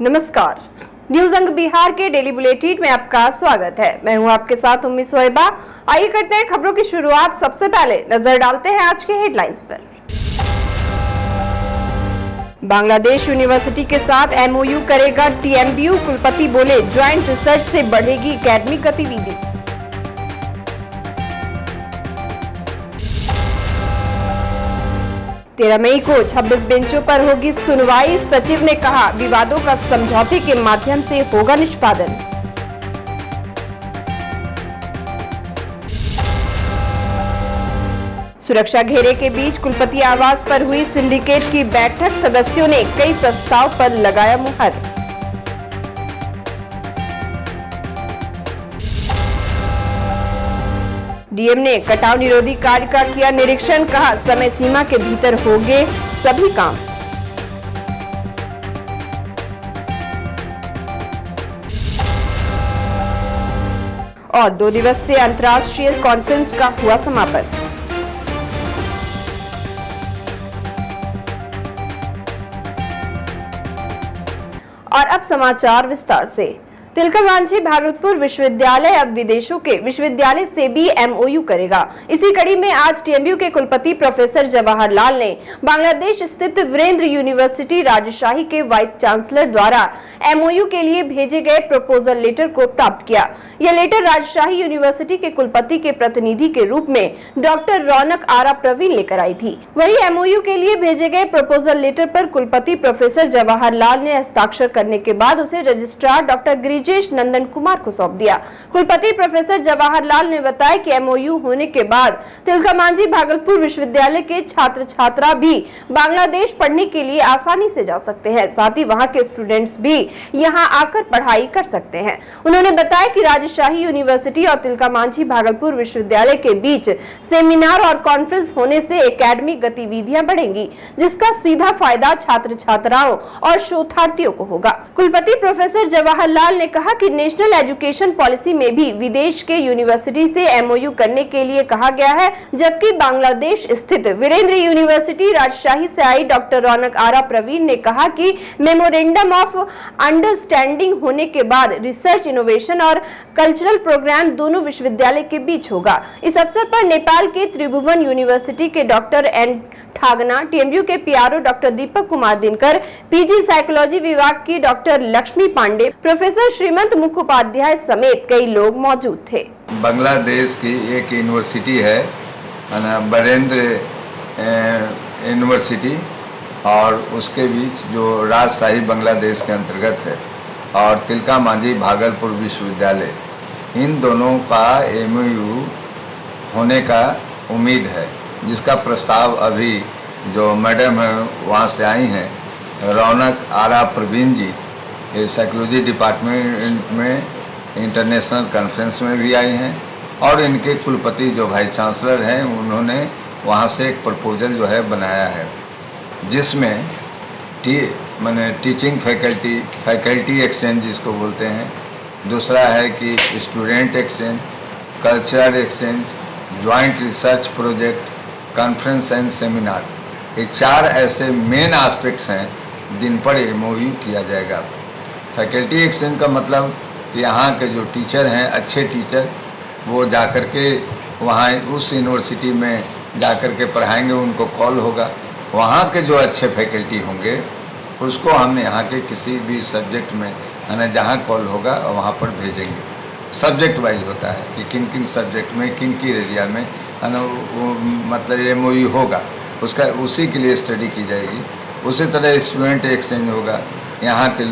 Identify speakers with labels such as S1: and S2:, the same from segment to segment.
S1: नमस्कार, न्यूज अंग बिहार के डेली बुलेटिन में आपका स्वागत है। मैं हूं आपके साथ उम्मी सोएबा। आइए करते हैं खबरों की शुरुआत। सबसे पहले नजर डालते हैं आज के हेडलाइंस पर। बांग्लादेश यूनिवर्सिटी के साथ एमओयू करेगा टीएमबीयू, कुलपति बोले ज्वाइंट रिसर्च से बढ़ेगी एकेडमिक गतिविधि। तेरह मई को 26 बेंचों पर होगी सुनवाई। सचिव ने कहा विवादों का समझौते के माध्यम से होगा निष्पादन। सुरक्षा घेरे के बीच कुलपति आवास पर हुई सिंडिकेट की बैठक। सदस्यों ने कई प्रस्ताव पर लगाया मुहर। डीएम ने कटाव निरोधी कार्य का किया निरीक्षण। कहा समय सीमा के भीतर होंगे सभी काम। और 2 दिवसीय अंतर्राष्ट्रीय कॉन्फ्रेंस का हुआ समापन। और अब समाचार विस्तार से। तिलका मांझी भागलपुर विश्वविद्यालय अब विदेशों के विश्वविद्यालय से भी एमओयू करेगा। इसी कड़ी में आज टीएमयू के कुलपति प्रोफेसर जवाहरलाल ने बांग्लादेश स्थित वीरेंद्र यूनिवर्सिटी राजशाही के वाइस चांसलर द्वारा एमओयू के लिए भेजे गए प्रपोजल लेटर को प्राप्त किया। यह लेटर राजशाही यूनिवर्सिटी के कुलपति के प्रतिनिधि के रूप में डॉक्टर रौनक आरा प्रवीण लेकर आई थी। वही एमओयू के लिए भेजे गए प्रपोजल लेटर पर कुलपति प्रोफेसर जवाहरलाल ने हस्ताक्षर करने के बाद उसे रजिस्ट्रार डॉक्टर ब्रिजेश नंदन कुमार को सौंप दिया। कुलपति प्रोफेसर जवाहरलाल ने बताया कि एमओयू होने के बाद तिलका मांझी भागलपुर विश्वविद्यालय के छात्र छात्रा भी बांग्लादेश पढ़ने के लिए आसानी से जा सकते हैं। साथ ही वहां के स्टूडेंट्स भी यहां आकर पढ़ाई कर सकते हैं। उन्होंने बताया कि राजशाही यूनिवर्सिटी और तिलका मांझी भागलपुर विश्वविद्यालय के बीच सेमिनार और कॉन्फ्रेंस होने से एकेडमिक गतिविधियां बढ़ेंगी, जिसका सीधा फायदा छात्र छात्राओं और शोधार्थियों को होगा। कुलपति प्रोफेसर जवाहरलाल ने कहा कि नेशनल एजुकेशन पॉलिसी में भी विदेश के यूनिवर्सिटी से एमओयू करने के लिए कहा गया है, जबकि बांग्लादेश स्थित वीरेंद्र यूनिवर्सिटी राजशाही से आई डॉक्टर रौनक आरा प्रवीण ने कहा कि मेमोरेंडम ऑफ अंडरस्टैंडिंग होने के बाद रिसर्च, इनोवेशन और कल्चरल प्रोग्राम दोनों विश्वविद्यालय के बीच होगा। इस अवसर पर नेपाल के त्रिभुवन यूनिवर्सिटी के डॉक्टर एन ठागना, टीएमयू के PRO doctor Deepak Kumar Dinkar, PG psychology विभाग की डॉक्टर लक्ष्मी पांडे, प्रोफेसर श्रीमंत मुखोपाध्याय समेत कई लोग मौजूद थे।
S2: बांग्लादेश की एक यूनिवर्सिटी है वीरेंद्र यूनिवर्सिटी, और उसके बीच जो राजशाही बांग्लादेश के अंतर्गत है, और तिलका मांझी भागलपुर विश्वविद्यालय, इन दोनों का एमओयू होने का उम्मीद है, जिसका प्रस्ताव अभी जो मैडम है वहाँ से आई हैं, रौनक आरा प्रवीण जी, ये साइकोलॉजी डिपार्टमेंट में इंटरनेशनल कॉन्फ्रेंस में भी आई हैं, और इनके कुलपति जो वाइस चांसलर हैं उन्होंने वहाँ से एक प्रपोजल जो है बनाया है, जिसमें टीचिंग फैकल्टी एक्सचेंज जिसको बोलते हैं, दूसरा है कि student exchange, cultural exchange, joint research project, conference and seminar, ये 4 ऐसे मेन एस्पेक्ट्स हैं जिन पर एमओयू किया जाएगा। फैकल्टी एक्सचेंज का मतलब कि यहाँ के जो टीचर हैं, अच्छे टीचर, वो जाकर के वहाँ उस यूनिवर्सिटी में जाकर के पढ़ाएंगे, उनको कॉल होगा। वहाँ के जो अच्छे फैकल्टी होंगे उसको हम यहाँ के किसी भी सब्जेक्ट में जहाँ कॉल होगा वहाँ पर भेजेंगे। सब्जेक्ट वाइज होता है कि किन किन सब्जेक्ट में, किन की एरिया में मतलब एमओयू होगा, उसका उसी के लिए स्टडी की जाएगी। उसी तरह स्टूडेंट एक्सचेंज होगा, यहाँ के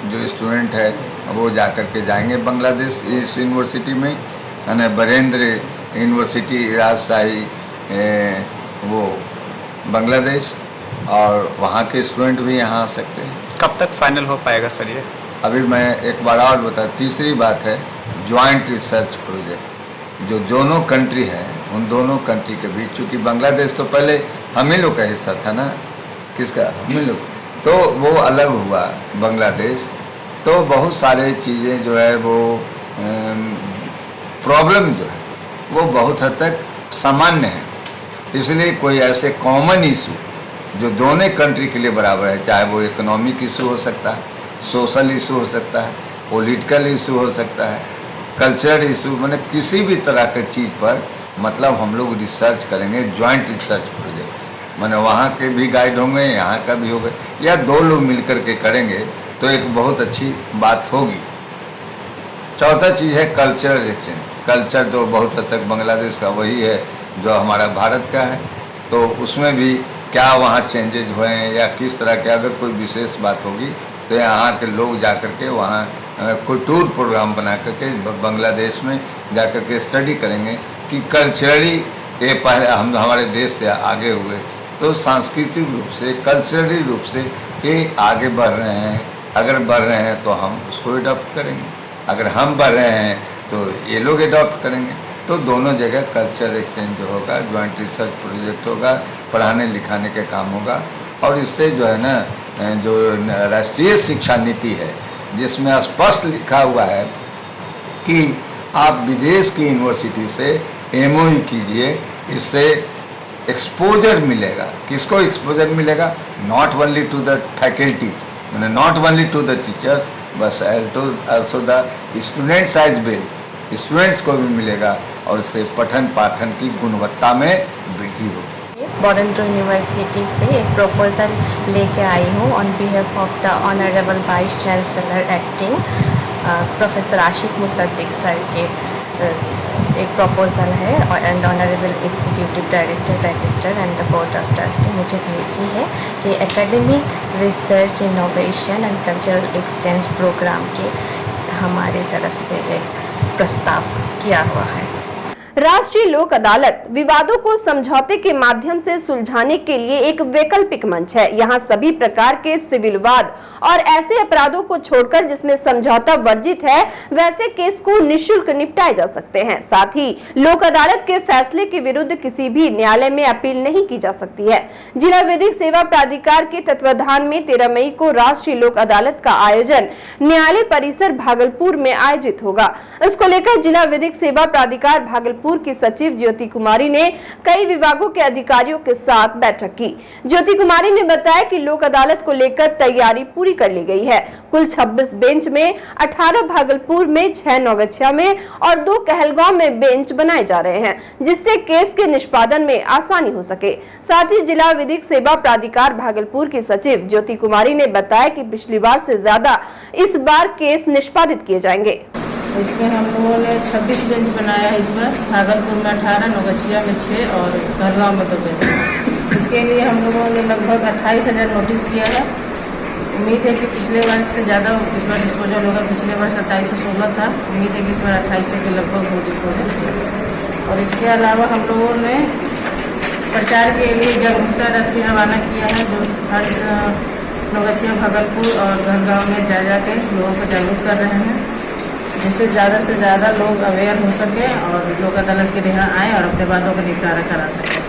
S2: जो स्टूडेंट है वो जाकर के जाएंगे बांग्लादेश इस यूनिवर्सिटी में, वीरेंद्र यूनिवर्सिटी राजशाही वो बांग्लादेश, और वहाँ के स्टूडेंट भी यहाँ आ सकते हैं।
S3: कब तक फाइनल हो पाएगा सर ये?
S2: अभी मैं एक बार और बता, तीसरी बात है ज्वाइंट रिसर्च प्रोजेक्ट, जो दोनों कंट्री हैं उन दोनों कंट्री के बीच, चूँकि बांग्लादेश तो पहले हम ही लोग का हिस्सा था ना, किसका, हम ही लोग, तो वो अलग हुआ बांग्लादेश, तो बहुत सारे चीज़ें जो है वो प्रॉब्लम जो है वो बहुत हद तक सामान्य है। इसलिए कोई ऐसे कॉमन इशू जो दोनों कंट्री के लिए बराबर है, चाहे वो इकोनॉमिक इशू हो सकता है, सोशल इशू हो सकता है, पॉलिटिकल इशू हो सकता है, कल्चरल इशू, मैंने किसी भी तरह के चीज़ पर मतलब हम लोग रिसर्च करेंगे, जॉइंट रिसर्च प्रोजेक्ट, मैंने वहाँ के भी गाइड होंगे, यहाँ का भी होगा, या दो लोग मिलकर के करेंगे तो एक बहुत अच्छी बात होगी। चौथा चीज़ है कल्चरल एक्सचेंज। कल्चर तो बहुत हद तक बांग्लादेश का वही है जो हमारा भारत का है, तो उसमें भी क्या वहाँ चेंजेज हुए हैं या किस तरह के, अगर कोई विशेष बात होगी तो यहाँ के लोग जा कर के वहाँ कोई टूर प्रोग्राम बना करके बांग्लादेश में जा कर के स्टडी करेंगे कि कल्चरली ये पहले हम हमारे देश से आगे हुए, तो सांस्कृतिक रूप से, कल्चरली रूप से ये आगे बढ़ रहे हैं। अगर बढ़ रहे हैं तो हम उसको अडॉप्ट करेंगे, अगर हम बढ़ रहे हैं तो ये लोग अडॉप्ट करेंगे। तो दोनों जगह कल्चरल एक्सचेंज जो होगा, जॉइंट रिसर्च प्रोजेक्ट होगा, पढ़ाने लिखाने के काम होगा। और इससे जो है ना, जो राष्ट्रीय शिक्षा नीति है जिसमें स्पष्ट लिखा हुआ है कि आप विदेश की यूनिवर्सिटी से MOU कीजिए, इससे एक्सपोजर मिलेगा। किसको एक्सपोजर मिलेगा? Not only to the faculties, मैंने not only to the teachers, बस also the students as well, students को भी मिलेगा और इससे पठन पाठन की गुणवत्ता में वृद्धि होगी।
S4: बॉरेंटो यूनिवर्सिटी से एक प्रपोजल लेके आई हूँ on behalf of the honourable vice chancellor acting professor Ashiq Musaddiq sir के एक प्रपोजल है and honourable executive director register and the board of trustee मुझे भेजी है कि academic research innovation and cultural exchange programme के हमारी तरफ से एक प्रस्ताव किया हुआ है।
S1: राष्ट्रीय लोक अदालत विवादों को समझौते के माध्यम से सुलझाने के लिए एक वैकल्पिक मंच है। यहाँ सभी प्रकार के सिविल वाद और ऐसे अपराधों को छोड़कर जिसमें समझौता वर्जित है, वैसे केस को निःशुल्क निपटाए जा सकते हैं। साथ ही लोक अदालत के फैसले के विरुद्ध किसी भी न्यायालय में अपील नहीं की जा सकती है। जिला विधिक सेवा प्राधिकार के तत्वाधान में 13 मई को राष्ट्रीय लोक अदालत का आयोजन न्यायालय परिसर भागलपुर में आयोजित होगा। इसको लेकर जिला विधिक सेवा प्राधिकार भागलपुर की सचिव ज्योति कुमारी ने कई विभागों के अधिकारियों के साथ बैठक की। ज्योति कुमारी ने बताया कि लोक अदालत को लेकर तैयारी पूरी कर ली गई है। कुल 26 बेंच में 18 भागलपुर में, 6 नौगछिया में और 2 कहलगांव में बेंच बनाए जा रहे हैं, जिससे केस के निष्पादन में आसानी हो सके। साथ ही जिला विधिक सेवा प्राधिकार भागलपुर की सचिव ज्योति कुमारी ने बताया कि पिछली बार से ज्यादा इस बार केस निष्पादित किए जाएंगे।
S5: इसमें हम लोगों ने 26 बेंच बनाया है। इस बार भागलपुर में 18, नौगछिया में 6 और कहलगांव में 2 बेंच। इसके लिए हम लोगों ने लगभग 28,000 नोटिस किया है। उम्मीद है कि पिछले बार से ज़्यादा इस बार डिस्पोजल होगा। पिछले बार 2716 था, उम्मीद है कि इस बार 2800 के लगभग हो डिस्पोजल। और इसके अलावा हम लोगों ने प्रचार के लिए जागरूकता रथ भी रवाना किया है, जो हर नौगछिया, भागलपुर और कहलगांव में जा के लोगों को जागरूक कर रहे हैं, जिससे ज़्यादा से ज़्यादा लोग अवेयर हो सके और लोक अदालत के यहाँ आए और अपने बातों का निपटारा करा सकें।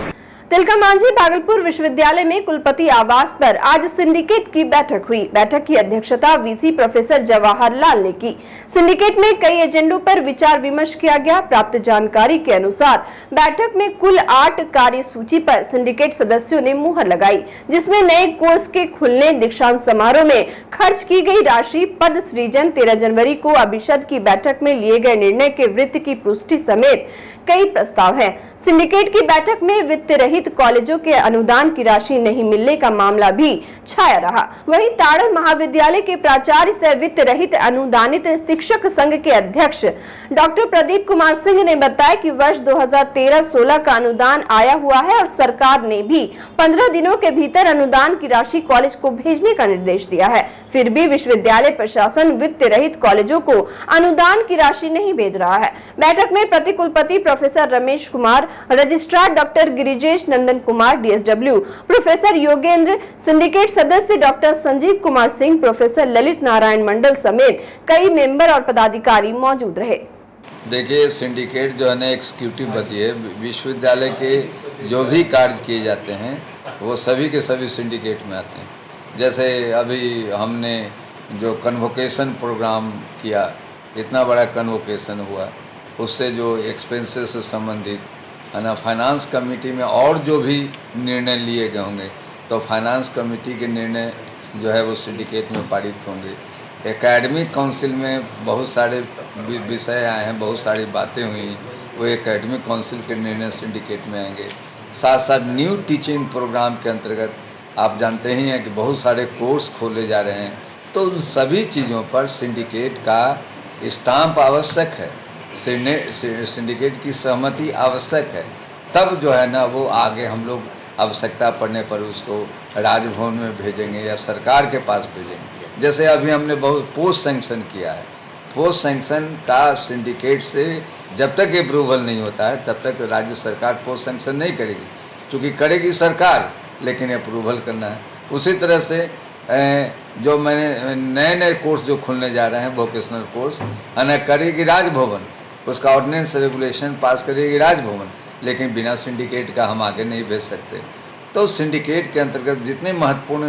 S1: तिलका मांझी भागलपुर विश्वविद्यालय में कुलपति आवास पर आज सिंडिकेट की बैठक हुई। बैठक की अध्यक्षता वीसी प्रोफेसर जवाहर लाल ने की। सिंडिकेट में कई एजेंडों पर विचार विमर्श किया गया। प्राप्त जानकारी के अनुसार बैठक में कुल 8 कार्य सूची पर सिंडिकेट सदस्यों ने मुहर लगाई, जिसमें नए कोर्स के खुलने, दीक्षांत समारोह में खर्च की गई राशि, पद सृजन, 13 जनवरी को अभिषद की बैठक में लिए गए निर्णय के वित्त की पुष्टि समेत कई प्रस्ताव हैं। सिंडिकेट की बैठक में वित्त रहित कॉलेजों के अनुदान की राशि नहीं मिलने का मामला भी छाया रहा। वहीं ताड़ल महाविद्यालय के प्राचार्य सह वित्त रहित अनुदानित शिक्षक संघ के अध्यक्ष डॉक्टर प्रदीप कुमार सिंह ने बताया कि वर्ष 2013-16 का अनुदान आया हुआ है और सरकार ने भी 15 दिनों के भीतर अनुदान की राशि कॉलेज को भेजने का निर्देश दिया है। फिर भी विश्वविद्यालय प्रशासन वित्त रहित कॉलेजों को अनुदान की राशि नहीं भेज रहा है। बैठक में प्रतिकुलपति professor Ramesh Kumar, registrar doctor Girijesh Nandan Kumar, DSW professor Yogendra, syndicate सदस्य डॉक्टर संजीव कुमार सिंह, प्रोफेसर ललित नारायण मंडल समेत कई मेंबर और पदाधिकारी मौजूद रहे।
S2: देखिए, सिंडिकेट जो है ना एग्जीक्यूटिव बदी है। विश्वविद्यालय के जो भी कार्य किए जाते हैं वो सभी के सभी सिंडिकेट में आते हैं। जैसे अभी हमने जो कन्वोकेशन प्रोग्राम किया, इतना बड़ा कन्वोकेशन हुआ, उससे जो एक्सपेंसेस से संबंधित है ना, फाइनेंस कमेटी में और जो भी निर्णय लिए गए होंगे तो फाइनेंस कमेटी के निर्णय जो है वो सिंडिकेट में पारित होंगे। एकेडमिक काउंसिल में बहुत सारे विषय आए हैं, बहुत सारी बातें हुई, वो एकेडमिक काउंसिल के निर्णय सिंडिकेट में आएंगे। साथ साथ न्यू टीचिंग प्रोग्राम के अंतर्गत आप जानते ही हैं कि बहुत सारे कोर्स खोले जा रहे हैं, तो उन सभी चीज़ों पर सिंडिकेट का स्टाम्प आवश्यक है, सिंडिकेट की सहमति आवश्यक है। तब जो है ना वो आगे हम लोग आवश्यकता पड़ने पर उसको राजभवन में भेजेंगे या सरकार के पास भेजेंगे। जैसे अभी हमने बहुत पोस्ट सैंक्शन किया है, पोस्ट सैंक्शन का सिंडिकेट से जब तक अप्रूवल नहीं होता है तब तक राज्य सरकार पोस्ट सैंक्शन नहीं करेगी, क्योंकि करेगी सरकार लेकिन अप्रूवल करना है। उसी तरह से जो मैंने नए कोर्स जो खुलने जा रहे हैं वोकेशनल कोर्स करेगी राजभवन, उसका ऑर्डिनेंस रेगुलेशन पास करेगी राजभवन, लेकिन बिना सिंडिकेट का हम आगे नहीं भेज सकते। तो सिंडिकेट के अंतर्गत जितने महत्वपूर्ण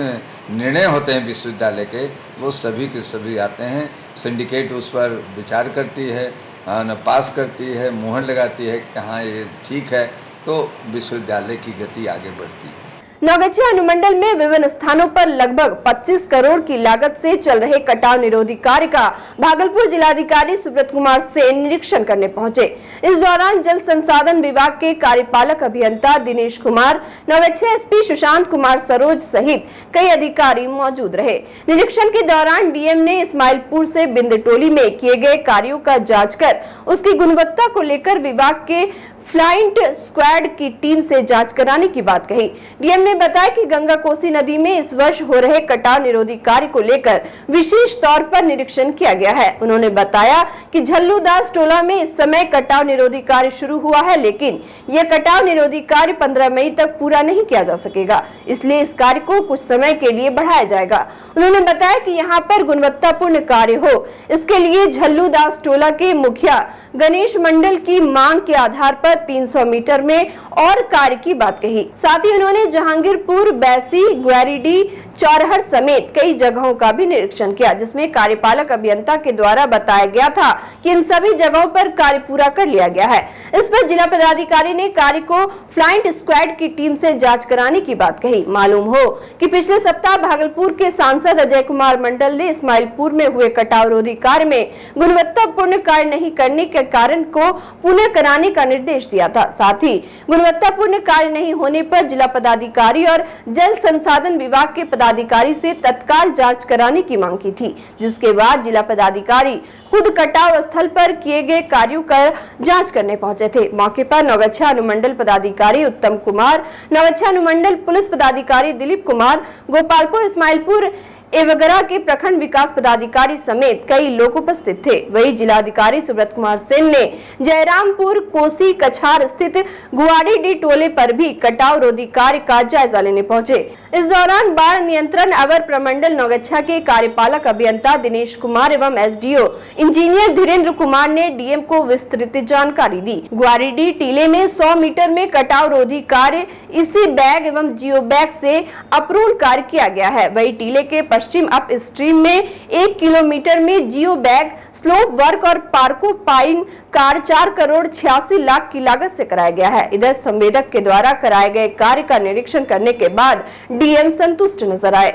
S2: निर्णय होते हैं विश्वविद्यालय के वो सभी के सभी आते हैं। सिंडिकेट उस पर विचार करती है, पास करती है, मुहर लगाती है कि हाँ ये ठीक है, तो विश्वविद्यालय की गति आगे बढ़ती है।
S1: नौगछिया अनुमंडल में विभिन्न स्थानों पर लगभग 25 करोड़ की लागत से चल रहे कटाव निरोधी कार्य का भागलपुर जिलाधिकारी सुब्रत कुमार सेन निरीक्षण करने पहुंचे। इस दौरान जल संसाधन विभाग के कार्यपालक अभियंता दिनेश कुमार, नौगछिया एसपी सुशांत कुमार सरोज सहित कई अधिकारी मौजूद रहे। निरीक्षण के दौरान डीएम ने इस्माइलपुर से बिंदटोली में किए गए कार्यों का जाँच कर उसकी गुणवत्ता को लेकर विभाग के फ्लाइंट स्क्वाड की टीम से जांच कराने की बात कही। डीएम ने बताया कि गंगा कोसी नदी में इस वर्ष हो रहे कटाव निरोधी कार्य को लेकर विशेष तौर पर निरीक्षण किया गया है। उन्होंने बताया कि झल्लूदास टोला में इस समय कटाव निरोधी कार्य शुरू हुआ है, लेकिन यह कटाव निरोधी कार्य 15 मई तक पूरा नहीं किया जा सकेगा, इसलिए इस कार्य को कुछ समय के लिए बढ़ाया जाएगा। उन्होंने बताया कि यहाँ पर गुणवत्तापूर्ण कार्य हो, इसके लिए झल्लूदास टोला के मुखिया गणेश मंडल की मांग के आधार पर 300 मीटर में और कार्य की बात कही। साथ ही उन्होंने जहांगीरपुर, बैसी, ग्वारीडी, चौरहर समेत कई जगहों का भी निरीक्षण किया, जिसमें कार्यपालक अभियंता के द्वारा बताया गया था कि इन सभी जगहों पर कार्य पूरा कर लिया गया है। इस पर जिला पदाधिकारी ने कार्य को फ्लाइंट स्क्वाड की टीम से जांच कराने की बात कही। मालूम हो कि पिछले सप्ताह भागलपुर के सांसद अजय कुमार मंडल ने इस्माइलपुर में हुए कटाव रोधी कार्य में गुणवत्तापूर्ण कार्य नहीं करने के कारण को पुनः कराने का निर्देश दिया था। साथ ही गुणवत्तापूर्ण कार्य नहीं होने पर जिला पदाधिकारी और जल संसाधन विभाग के पदाधिकारी से तत्काल जांच कराने की मांग की थी, जिसके बाद जिला पदाधिकारी खुद कटाव स्थल पर किए गए कार्यों का जांच करने पहुंचे थे। मौके पर नौगछिया अनुमंडल पदाधिकारी उत्तम कुमार, नौगछिया अनुमंडल पुलिस पदाधिकारी दिलीप कुमार, गोपालपुर, इस्माइलपुर एवगरा के प्रखंड विकास पदाधिकारी समेत कई लोग उपस्थित थे। वहीं जिलाधिकारी सुब्रत कुमार सेन ने जयरामपुर, कोसी, कछार स्थित गुवारीडी टोले पर भी कटाव रोधी कार्य का जायजा लेने पहुंचे। इस दौरान बाढ़ नियंत्रण अवर प्रमंडल नौगछिया के कार्यपालक अभियंता दिनेश कुमार एवं एसडीओ इंजीनियर धीरेन्द्र कुमार ने डीएम को विस्तृत जानकारी दी। गुवारीडी टीले में 100 मीटर में कटाव रोधी कार्य इसी बैग एवं जियो बैग से अपूर्ण कार्य किया गया है। वही टीले के पश्चिम अप स्ट्रीम में 1 किलोमीटर में जियो बैग स्लोप वर्क और पार्को पाइन कार्य 4 करोड़ 86 लाख की लागत से कराया गया है। इधर संवेदक के द्वारा कराए गए कार्य का निरीक्षण करने के बाद डीएम संतुष्ट नजर आए।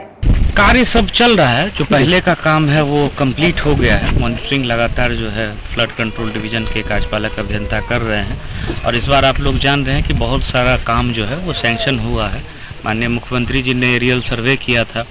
S6: कार्य सब चल रहा है, जो पहले का काम है वो कंप्लीट हो गया है। मॉनिटरिंग लगातार जो है फ्लड कंट्रोल डिवीजन के कार्यपालक अभियंता कर रहे हैं, और इस बार आप लोग जान रहे हैं कि बहुत सारा काम जो है वो सैंक्शन हुआ है। माननीय मुख्यमंत्री जी ने एरियल सर्वे किया था,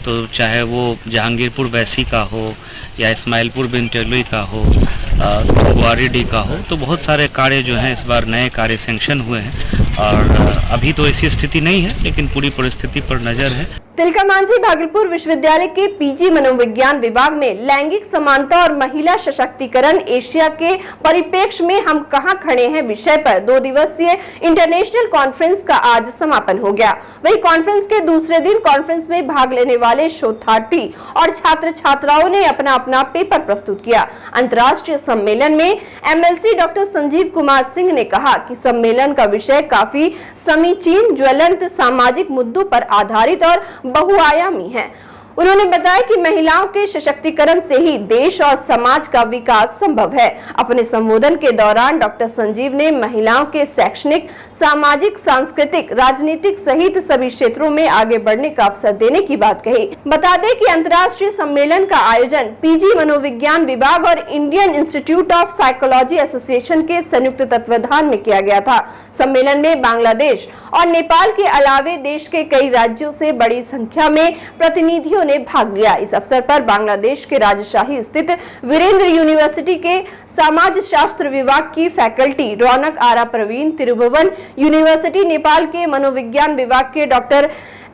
S6: तो चाहे वो जहांगीरपुर बैसी का हो या इस्माइलपुर बिंदटोली का हो, गुवारीडी का हो, तो बहुत सारे कार्य जो हैं इस बार नए कार्य सैंक्शन हुए हैं। और अभी तो ऐसी स्थिति नहीं है, लेकिन पूरी परिस्थिति पर नज़र है।
S1: तिलका मांझी भागलपुर विश्वविद्यालय के पीजी मनोविज्ञान विभाग में लैंगिक समानता और महिला सशक्तिकरण एशिया के परिप्रेक्ष्य में हम कहां खड़े हैं विषय पर 2 दिवसीय इंटरनेशनल कॉन्फ्रेंस का आज समापन हो गया। वही कॉन्फ्रेंस के दूसरे दिन कॉन्फ्रेंस में भाग लेने वाले शोधार्थी और छात्र छात्राओं ने अपना अपना पेपर प्रस्तुत किया। अंतर्राष्ट्रीय सम्मेलन में एमएलसी डॉक्टर संजीव कुमार सिंह ने कहा कि सम्मेलन का विषय काफी समीचीन, ज्वलंत सामाजिक मुद्दों पर आधारित और बहुआयामी है। उन्होंने बताया कि महिलाओं के सशक्तिकरण से ही देश और समाज का विकास संभव है। अपने संबोधन के दौरान डॉक्टर संजीव ने महिलाओं के शैक्षणिक, सामाजिक, सांस्कृतिक, राजनीतिक सहित सभी क्षेत्रों में आगे बढ़ने का अवसर देने की बात कही। बता दें कि अंतर्राष्ट्रीय सम्मेलन का आयोजन पीजी मनोविज्ञान विभाग और Indian institute of psychology association के संयुक्त तत्वाधान में किया गया था। सम्मेलन में बांग्लादेश और नेपाल के अलावे देश के कई राज्यों से बड़ी संख्या में प्रतिनिधियों ने भाग लिया। इस अवसर पर बांग्लादेश के राजशाही स्थित वीरेंद्र यूनिवर्सिटी के समाज शास्त्र विभाग की फैकल्टी रौनक आरा प्रवीण, त्रिभुवन यूनिवर्सिटी नेपाल के मनोविज्ञान विभाग के डॉक्टर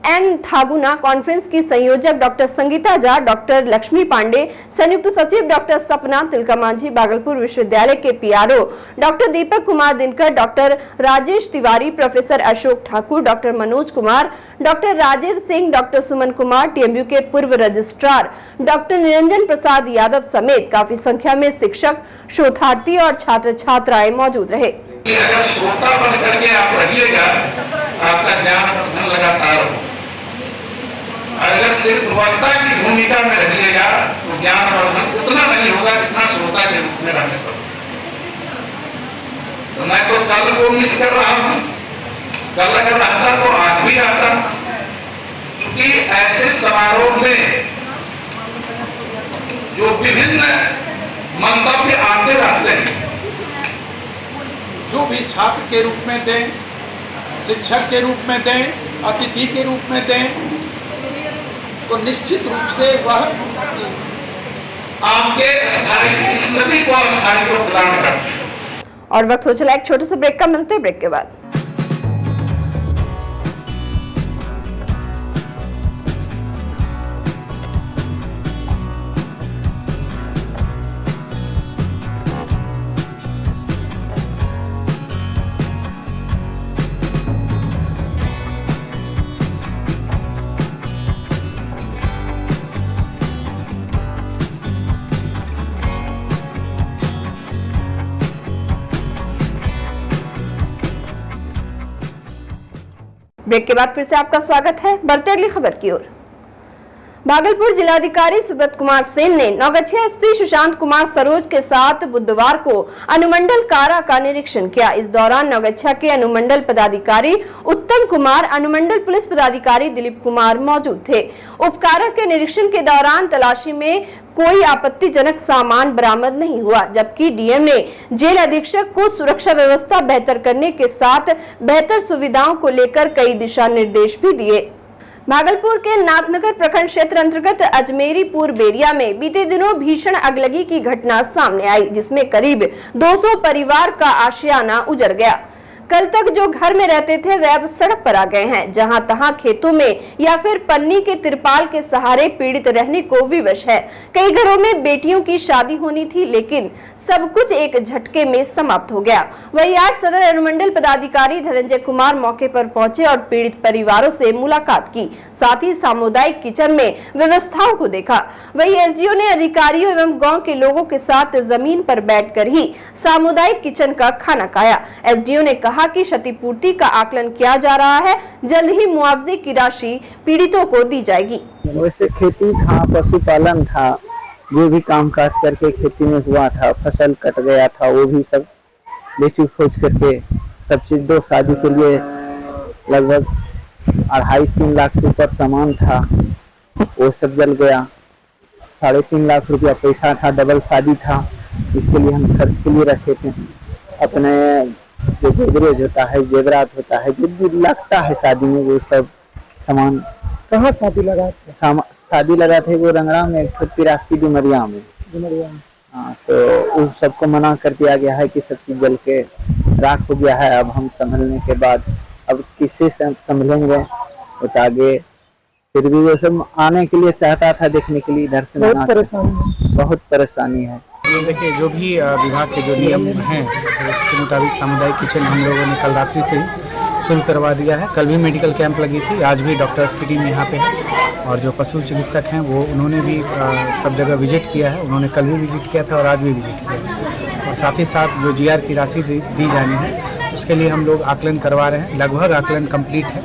S1: एन थागुना, कॉन्फ्रेंस की संयोजक डॉक्टर संगीता झा, डॉक्टर लक्ष्मी पांडे, संयुक्त सचिव डॉक्टर सपना, तिलका मांझी भागलपुर विश्वविद्यालय के PRO doctor Deepak Kumar Dinkar, doctor Rajesh Tiwari, professor Ashok Thakur, doctor Manoj Kumar, doctor Rajesh Singh, doctor Suman Kumar, TMU के पूर्व रजिस्ट्रार डॉक्टर निरंजन प्रसाद यादव समेत काफी संख्या में शिक्षक, शोधार्थी और छात्र छात्राएं मौजूद रहे।
S7: अगर श्रोता बन करके आप रहिएगा, आपका ज्ञान लगातार हो। अगर सिर्फ वक्ता की भूमिका में रहिएगा तो ज्ञान वर्धन उतना नहीं होगा जितना श्रोता के रूप में रहने पर। तो मैं तो कल को मिस कर रहा हूँ, कल अगर रहता तो आज भी आता, क्योंकि ऐसे समारोह में जो विभिन्न मंतव्य आते रहते हैं,
S8: जो भी छात्र के रूप में दें, शिक्षक के रूप में दें, अतिथि के रूप में दें, तो निश्चित रूप से वह
S7: आपके स्थायी स्मृति को स्थायित्व प्रदान करते हैं।
S1: और वक्त हो चला एक छोटे से ब्रेक का, मिलते हैं ब्रेक के बाद। ब्रेक के बाद फिर से आपका स्वागत है। बढ़ते अगली खबर की ओर। भागलपुर जिलाधिकारी सुब्रत कुमार सेन ने नौगछिया एसपी सुशांत कुमार सरोज के साथ बुधवार को अनुमंडल कारा का निरीक्षण किया। इस दौरान नौगछिया के अनुमंडल पदाधिकारी उत्तम कुमार, अनुमंडल पुलिस पदाधिकारी दिलीप कुमार मौजूद थे। उपकारा के निरीक्षण के दौरान तलाशी में कोई आपत्तिजनक सामान बरामद नहीं हुआ, जबकि डीएम ने जेल अधीक्षक को सुरक्षा व्यवस्था बेहतर करने के साथ बेहतर सुविधाओं को लेकर कई दिशा निर्देश भी दिए। भागलपुर के नाथनगर प्रखंड क्षेत्र अंतर्गत अजमेरीपुर बेरिया में बीते दिनों भीषण अगलगी की घटना सामने आई, जिसमें करीब 200 परिवार का आशियाना उजड़ गया। कल तक जो घर में रहते थे वे अब सड़क पर आ गए हैं, जहां तहां खेतों में या फिर पन्नी के तिरपाल के सहारे पीड़ित रहने को विवश है। कई घरों में बेटियों की शादी होनी थी, लेकिन सब कुछ एक झटके में समाप्त हो गया। वहीं आज सदर अनुमंडल पदाधिकारी धनंजय कुमार मौके पर पहुंचे और पीड़ित परिवारों से मुलाकात की, साथ ही सामुदायिक किचन में व्यवस्थाओं को देखा। वहीं एसडीओ ने अधिकारियों एवं गाँव के लोगों के साथ जमीन पर बैठकर ही सामुदायिक किचन का खाना खाया। एसडीओ ने कहा कि क्षतिपूर्ति का आकलन किया जा रहा है, जल्द ही मुआवजे की राशि पीड़ितों को दी जाएगी।
S9: वैसे खेती था, पशुपालन था, जो भी काम काज करके खेती में हुआ था, फसल कट गया था, वो भी सब बेच खोज करके सब चीज। 2 शादी के लिए लगभग 2.5-3 लाख से ऊपर सामान था, वो सब जल गया। 3.5 लाख रुपया पैसा था, डबल शादी था, इसके लिए हम खर्च के लिए रखे थे। अपने जो गोदरेज होता है, जेवरात होता है, जो भी लगता है शादी में, वो सब सामान।
S10: कहाँ शादी लगा थे?
S9: शादी लगा थे वो रंगड़ा में, 83 डुमरिया में। हाँ, तो उस सबको मना कर दिया गया है कि सब चीज जल के राख हो गया है। अब हम संभलने के बाद अब किससे संभलेंगे, बता आगे। फिर भी वो सब आने के लिए चाहता था, देखने के लिए, इधर से बहुत परेशानी है।
S3: देखिए, जो भी विभाग के जो नियम हैं उसके मुताबिक सामुदायिक किचन हम लोगों ने कल रात्रि से ही शुरू करवा दिया है। कल भी मेडिकल कैंप लगी थी, आज भी डॉक्टर्स की टीम यहाँ पे है और जो पशु चिकित्सक हैं वो उन्होंने भी सब जगह विजिट किया है। उन्होंने कल भी विजिट किया था और आज भी विजिट किया है। और साथ ही साथ जो जीआर की राशि दी जानी है उसके लिए हम लोग आकलन करवा रहे हैं। लगभग आकलन कंप्लीट है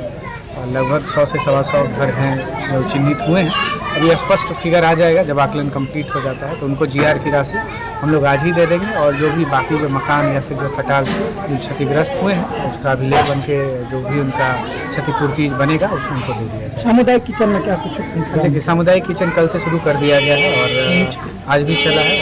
S3: और लगभग 100 से 125 घर हैं जो चिन्हित हुए हैं अभी स्पष्ट फिगर आ जाएगा जब आकलन कंप्लीट हो जाता है, तो उनको जीआर की राशि हम लोग आज ही दे देंगे और जो भी बाकी जो मकान या फिर जो खटाल जो क्षतिग्रस्त हुए हैं उसका अभिलेख बन के जो भी उनका क्षतिपूर्ति बनेगा उसको उनको दे दिया जाएगा।
S10: सामुदायिक किचन में क्या कुछ
S3: देखिए, सामुदायिक किचन कल से शुरू कर दिया गया है और आज भी चला है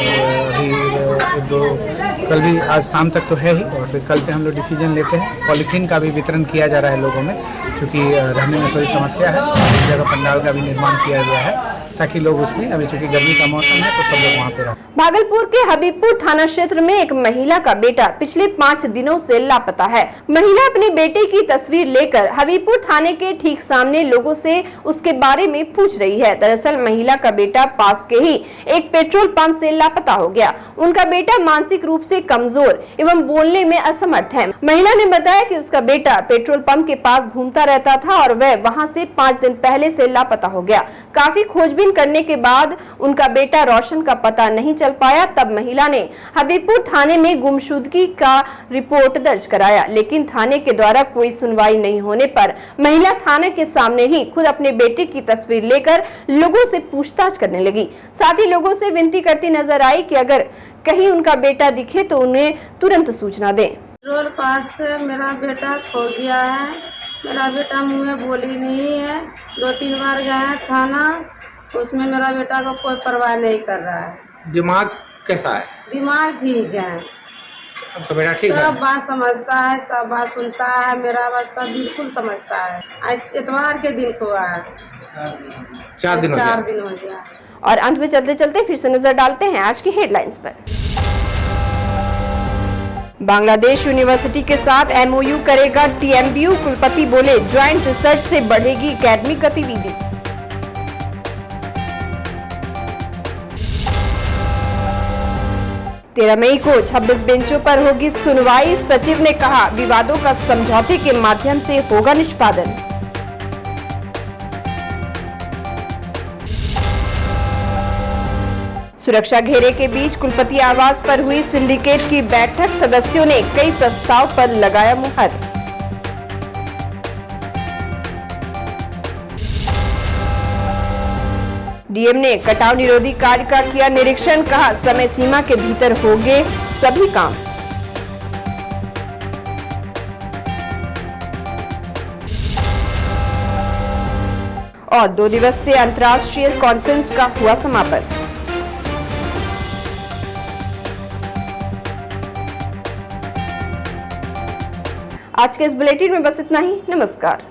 S3: और अभी कल भी आज शाम तक तो है ही और फिर कल पे हम लोग डिसीजन लेते हैं। पॉलीथीन का भी वितरण किया जा रहा है लोगों में, क्योंकि रहने में थोड़ी समस्या है। एक जगह पंडाल का भी निर्माण किया गया है ताकि लोग उसमें, अभी चूंकि गर्मी का मौसम है तो सब लोग वहाँ पे रहें।
S1: भागलपुर के हबीबपुर थाना क्षेत्र में एक महिला का बेटा पिछले 5 दिनों से लापता है। महिला अपने बेटे की तस्वीर लेकर हबीबपुर थाने के ठीक सामने लोगों से उसके बारे में पूछ रही है। दरअसल महिला का बेटा पास के ही एक पेट्रोल पंप से लापता हो गया। उनका बेटा मानसिक रूप से कमजोर एवं बोलने में असमर्थ है। महिला ने बताया कि उसका बेटा पेट्रोल पंप के पास घूमता रहता था और वह वहां से 5 दिन पहले से लापता हो गया। काफी खोजबीन करने के बाद उनका बेटा रोशन का पता नहीं चल पाया। तब महिला ने हबीबपुर थाने में गुमशुदगी का रिपोर्ट दर्ज कराया, लेकिन थाने के द्वारा कोई सुनवाई नहीं होने पर महिला थाने के सामने ही खुद अपने बेटे की तस्वीर लेकर लोगों से पूछताछ करने लगी। साथ ही लोगों से विनती करती नजर आई कि अगर कहीं उनका बेटा दिखे तो उन्हें तुरंत सूचना दें।
S5: पेट्रोल पंप से मेरा बेटा खो गया है। मेरा बेटा मुँह में बोली नहीं है। 2-3 बार गया है थाना, उसमें मेरा बेटा को कोई परवाह नहीं कर रहा है।
S11: दिमाग कैसा है?
S5: दिमाग ठीक है,
S11: अब तो बेटा ठीक है,
S5: सब बात समझता है, सब बात सुनता है, मेरा बात सब बिल्कुल समझता है। आज इतवार के दिन हुआ है,
S11: 4 दिन हो गया।
S5: 4 दिन हो गया।
S1: और अंत में चलते चलते फिर से नजर डालते हैं आज की हेडलाइंस पर। बांग्लादेश यूनिवर्सिटी के साथ एमओयू करेगा टीएमबीयू, कुलपति बोले ज्वाइंट रिसर्च से बढ़ेगी एकेडमिक गतिविधि। तेरह मई को 26 बेंचों पर होगी सुनवाई। सचिव ने कहा विवादों का समझौते के माध्यम से होगा निष्पादन। सुरक्षा घेरे के बीच कुलपति आवास पर हुई सिंडिकेट की बैठक, सदस्यों ने कई प्रस्ताव पर लगाया मुहर। डीएम ने कटाव निरोधी कार्य का किया निरीक्षण, कहा समय सीमा के भीतर होंगे सभी काम। और 2 दिवसीय अंतर्राष्ट्रीय कॉन्फ्रेंस का हुआ समापन। आज के इस बुलेटिन में बस इतना ही। नमस्कार।